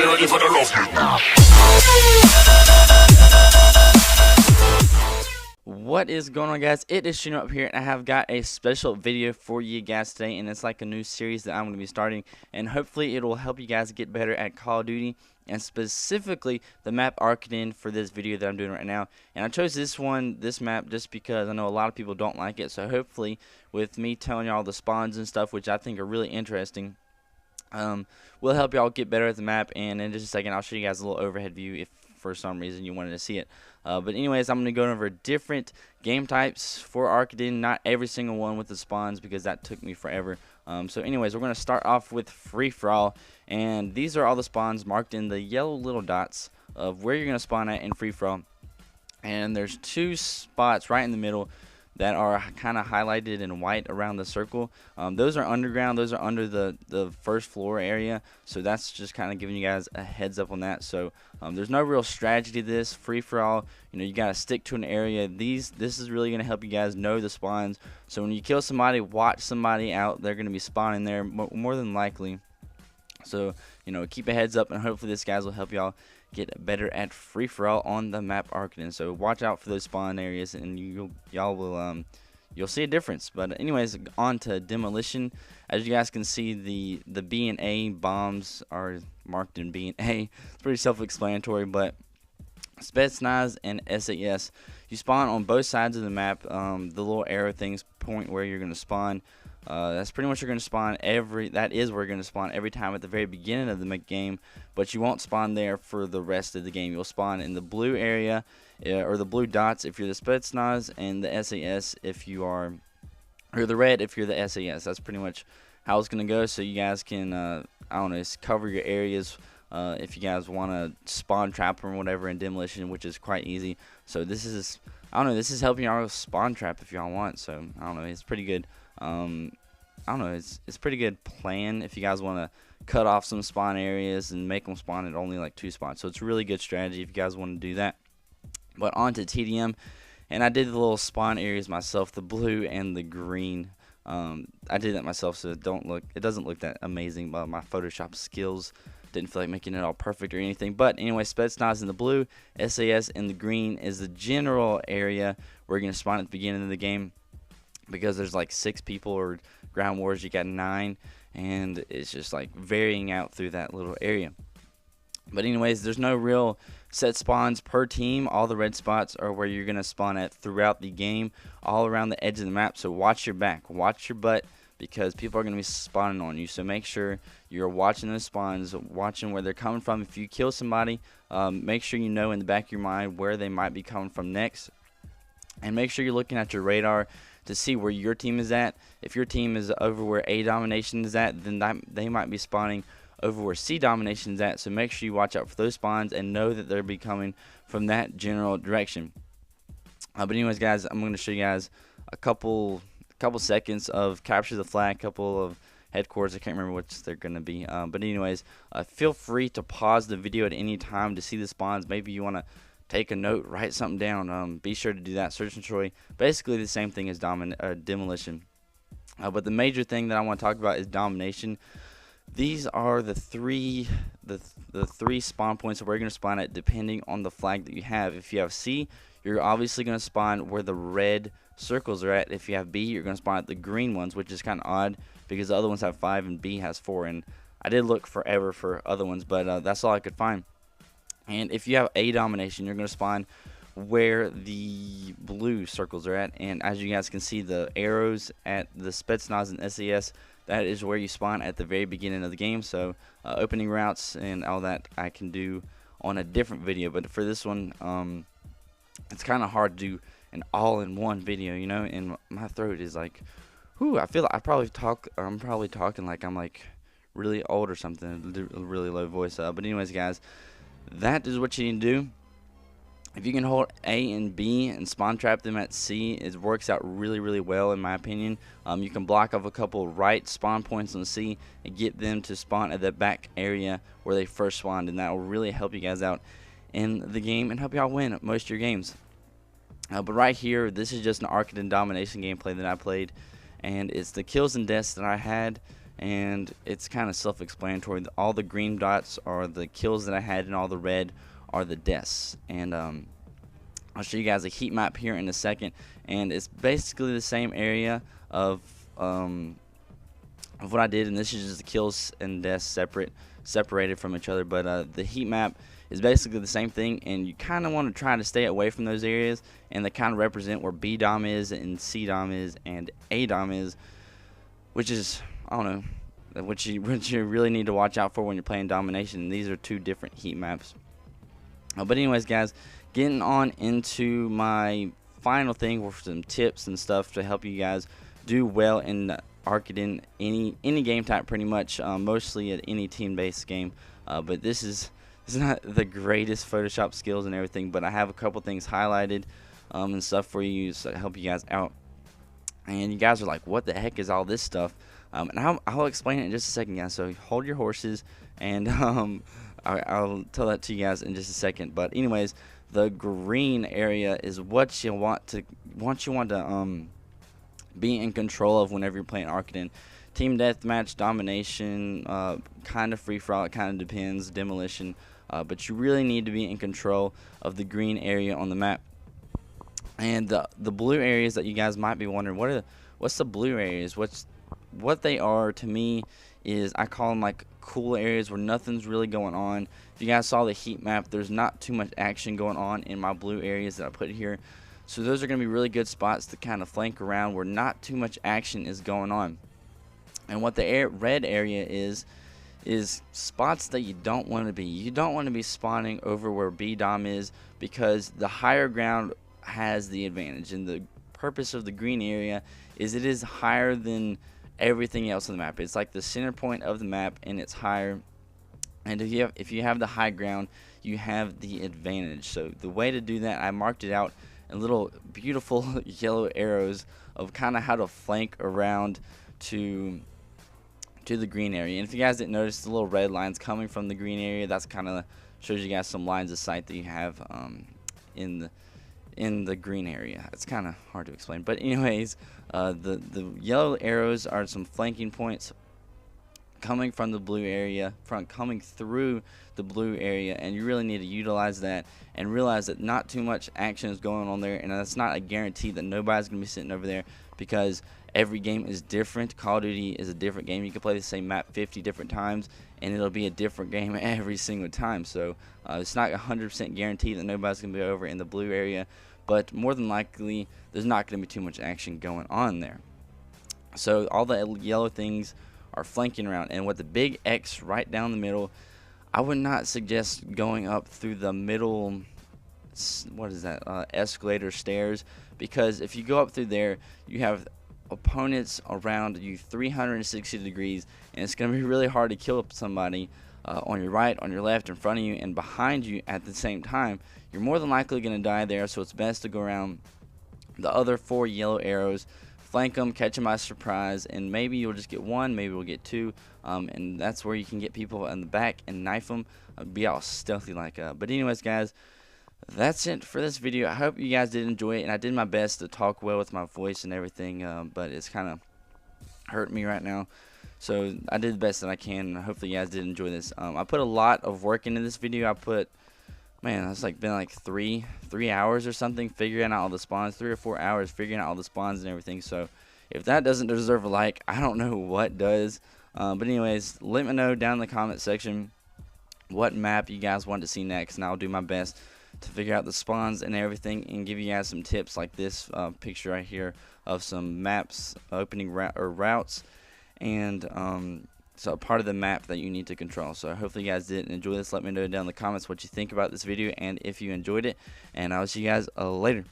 ready for the rough. What is going on, guys? It is Shino up here, and I have got a special video for you guys today, and it's like a new series that I'm going to be starting, and hopefully it will help you guys get better at Call of Duty, and specifically the map ARKADEN for this video that I'm doing right now. And I chose this map, just because I know a lot of people don't like it, so hopefully with me telling y'all the spawns and stuff, which I think are really interesting, will help y'all get better at the map. And in just a second, I'll show you guys a little overhead view if for some reason you wanted to see it. But anyways, I'm going to go over different game types for ARKADEN, not every single one with the spawns because that took me forever. So anyways, we're going to start off with free-for-all, and these are all the spawns marked in the yellow little dots of where you're going to spawn at in free-for-all. And there's two spots right in the middle that are kind of highlighted in white around the circle. Those are underground. Those are under the first floor area. So that's just kind of giving you guys a heads up on that. So there's no real strategy to this. Free for all. You know, you got to stick to an area. This is really going to help you guys know the spawns. So when you kill somebody, watch somebody out. They're going to be spawning there more than likely. So, you know, keep a heads up, and hopefully this guys will help y'all get better at free-for-all on the map ARKADEN. So watch out for those spawn areas, and y'all will you'll see a difference. But anyways, on to Demolition. As you guys can see, the B and A bombs are marked in B and A. It's pretty self-explanatory, but Spetsnaz and SAS, you spawn on both sides of the map. The little arrow things point where you're going to spawn. That's pretty much you're going to spawn that is where you're going to spawn every time at the very beginning of the game, but you won't spawn there for the rest of the game. You'll spawn in the blue area, or the blue dots if you're the Spetsnaz, and the SAS if you are, or the red if you're the SAS. That's pretty much how it's going to go, so you guys can, I don't know, cover your areas if you guys want to spawn trap or whatever in Demolition, which is quite easy. So this is, I don't know, this is helping y'all spawn trap if y'all want, so I don't know, it's pretty good. I don't know, it's pretty good plan if you guys want to cut off some spawn areas and make them spawn at only like 2 spots. So it's a really good strategy if you guys want to do that. But on to TDM, and I did the little spawn areas myself, the blue and the green. I did that myself, so it doesn't look that amazing, but my Photoshop skills didn't feel like making it all perfect or anything. But anyway, Spetsnaz in the blue, SAS in the green is the general area where you're going to spawn at the beginning of the game. Because there's like 6 people, or ground wars you got 9, and it's just like varying out through that little area. But anyways, there's no real set spawns per team. All the red spots are where you're going to spawn at throughout the game, all around the edge of the map. So watch your back, watch your butt, because people are going to be spawning on you. So make sure you're watching those spawns, watching where they're coming from. If you kill somebody, make sure you know in the back of your mind where they might be coming from next. And make sure you're looking at your radar to see where your team is at. If your team is over where A Domination is at, then they might be spawning over where C Domination is at. So make sure you watch out for those spawns and know that they're be coming from that general direction. But anyways, guys, I'm going to show you guys a couple seconds of capture the flag, couple of headquarters. I can't remember which they're going to be. But anyways, feel free to pause the video at any time to see the spawns. Maybe you want to take a note, write something down. Be sure to do that. Search and destroy, basically the same thing as Demolition. But the major thing that I want to talk about is Domination. These are the three spawn points where you're going to spawn at depending on the flag that you have. If you have C, you're obviously going to spawn where the red circles are at. If you have B, you're going to spawn at the green ones, which is kind of odd because the other ones have 5 and B has 4. And I did look forever for other ones, but that's all I could find. And if you have A Domination, you're going to spawn where the blue circles are at. And as you guys can see, the arrows at the Spetsnaz and SAS, that is where you spawn at the very beginning of the game. So opening routes and all that I can do on a different video. But for this one, it's kind of hard to do an all-in-one video, you know. And my throat is like, whew, I feel like I'm probably talking like I'm like really old or something, a really low voice. But anyways, guys, that is what you need to do. If you can hold A and B and spawn trap them at C, it works out really, really well in my opinion. You can block off a couple right spawn points on C and get them to spawn at the back area where they first spawned, and that will really help you guys out in the game and help y'all win most of your games. But right here, this is just an ARKADEN Domination gameplay that I played, and it's the kills and deaths that I had. and it's kind of self-explanatory. All the green dots are the kills that I had, and all the red are the deaths. And I'll show you guys a heat map here in a second, and it's basically the same area of what I did, and this is just the kills and deaths separated from each other. But the heat map is basically the same thing, and you kind of want to try to stay away from those areas, and they kind of represent where B dom is and C dom is and A dom is, which is, I don't know, what you really need to watch out for when you're playing Domination. These are two different heat maps. But anyways, guys, getting on into my final thing with some tips and stuff to help you guys do well in Arkaden, any game type pretty much, mostly at any team-based game. But this is not the greatest Photoshop skills and everything, but I have a couple things highlighted and stuff for you so to help you guys out. And you guys are like, what the heck is all this stuff? And I'll explain it in just a second, guys. So hold your horses, and I'll tell that to you guys in just a second. But anyways, the green area is what you want to be in control of whenever you're playing Arkaden. Team deathmatch, domination, kind of free for all. It kind of depends. Demolition, but you really need to be in control of the green area on the map. And the blue areas that you guys might be wondering, what's the blue areas? What they are to me is, I call them like cool areas where nothing's really going on. If you guys saw the heat map, there's not too much action going on in my blue areas that I put here. So those are going to be really good spots to kind of flank around where not too much action is going on. And what the red area is spots that you don't want to be. You don't want to be spawning over where B dom is, because the higher ground has the advantage. And the purpose of the green area is it is higher than everything else on the map. It's like the center point of the map, and it's higher. And if you have the high ground, you have the advantage. So the way to do that, I marked it out in little beautiful yellow arrows of kind of how to flank around to the green area. And if you guys didn't notice, the little red lines coming from the green area, that's kind of shows you guys some lines of sight that you have in the green area. It's kind of hard to explain, but anyways, the yellow arrows are some flanking points coming from the blue area, coming through the blue area, and you really need to utilize that and realize that not too much action is going on there, and that's not a guarantee that nobody's gonna be sitting over there, because every game is different. Call of Duty is a different game. You can play the same map 50 different times, and it'll be a different game every single time. So it's not 100% guaranteed that nobody's gonna be over in the blue area, but more than likely there's not gonna be too much action going on there. So all the yellow things are flanking around, and with the big X right down the middle, I would not suggest going up through the middle, what is that, escalator stairs, because if you go up through there, you have opponents around you 360 degrees, and it's going to be really hard to kill somebody on your right, on your left, in front of you, and behind you at the same time. You're more than likely going to die there, so it's best to go around the other 4 yellow arrows, flank them, catch them by surprise, and maybe you'll just get one, maybe we'll get 2, and that's where you can get people in the back and knife them, be all stealthy like. But anyways, guys, that's it for this video. I hope you guys did enjoy it, and I did my best to talk well with my voice and everything, but it's kind of hurting me right now. So I did the best that I can, and hopefully you guys did enjoy this. I put a lot of work into this video. I put, man, it's like been like 3 hours or something figuring out all the spawns, 3 or 4 hours figuring out all the spawns and everything. So if that doesn't deserve a like, I don't know what does. But anyways, let me know down in the comment section what map you guys want to see next, and I'll do my best to figure out the spawns and everything, and give you guys some tips like this picture right here of some maps, opening routes, and so part of the map that you need to control. So hopefully you guys did enjoy this. Let me know down in the comments what you think about this video and if you enjoyed it, and I'll see you guys later.